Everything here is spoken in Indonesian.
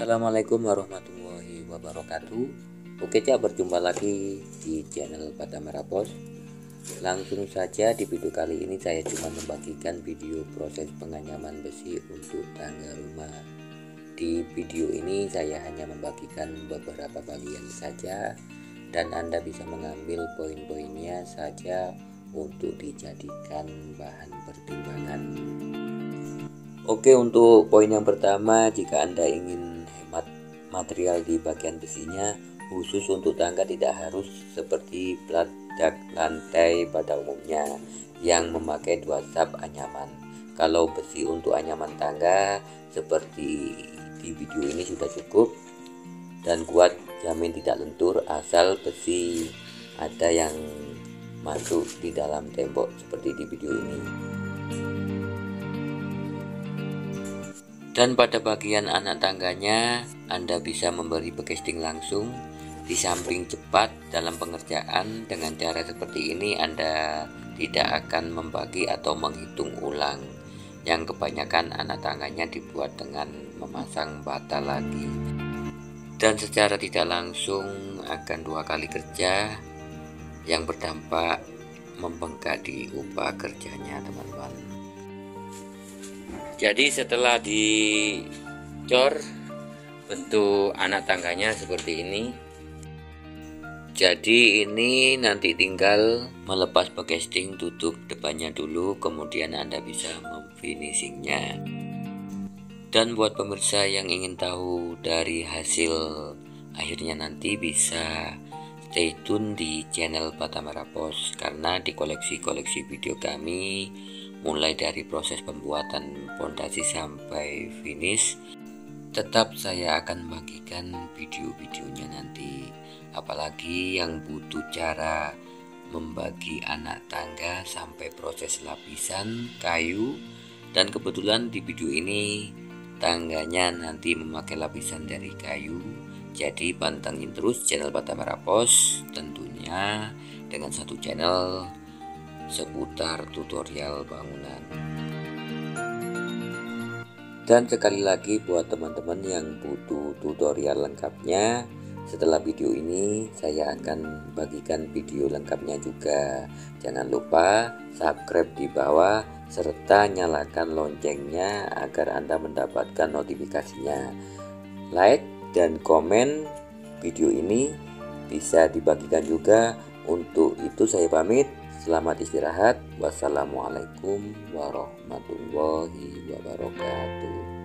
Assalamualaikum warahmatullahi wabarakatuh. Oke Cak, berjumpa lagi di channel Batamara Pos. Langsung saja di video kali ini saya cuma membagikan video proses penganyaman besi untuk tangga rumah. Di video ini saya hanya membagikan beberapa bagian saja dan Anda bisa mengambil poin-poinnya saja untuk dijadikan bahan pertimbangan. Oke, untuk poin yang pertama, jika Anda ingin hemat material di bagian besinya, khusus untuk tangga tidak harus seperti plat dak lantai pada umumnya yang memakai 2 sap anyaman. Kalau besi untuk anyaman tangga seperti di video ini sudah cukup dan kuat, jamin tidak lentur asal besi ada yang masuk di dalam tembok seperti di video ini. Dan pada bagian anak tangganya Anda bisa memberi bekesting langsung di samping cepat dalam pengerjaan. Dengan cara seperti ini Anda tidak akan membagi atau menghitung ulang yang kebanyakan anak tangganya dibuat dengan memasang bata lagi, dan secara tidak langsung akan 2 kali kerja yang berdampak membengkak di upah kerjanya teman-teman. Jadi setelah dicor bentuk anak tangganya seperti ini. Jadi ini nanti tinggal melepas bekesting tutup depannya dulu, kemudian Anda bisa memfinishingnya. Dan buat pemirsa yang ingin tahu dari hasil akhirnya nanti bisa stay tune di channel Batamara Pos, karena di koleksi video kami mulai dari proses pembuatan pondasi sampai finish tetap saya akan bagikan video-videonya nanti. Apalagi yang butuh cara membagi anak tangga sampai proses lapisan kayu, dan kebetulan di video ini tangganya nanti memakai lapisan dari kayu. Jadi pantengin terus channel Batamara Pos tentunya dengan satu channel seputar tutorial bangunan. Dan sekali lagi buat teman-teman yang butuh tutorial lengkapnya, setelah video ini saya akan bagikan video lengkapnya juga. Jangan lupa subscribe di bawah serta nyalakan loncengnya agar Anda mendapatkan notifikasinya. Like dan komen video ini bisa dibagikan juga. Untuk itu saya pamit. Selamat istirahat. Wassalamualaikum warahmatullahi wabarakatuh.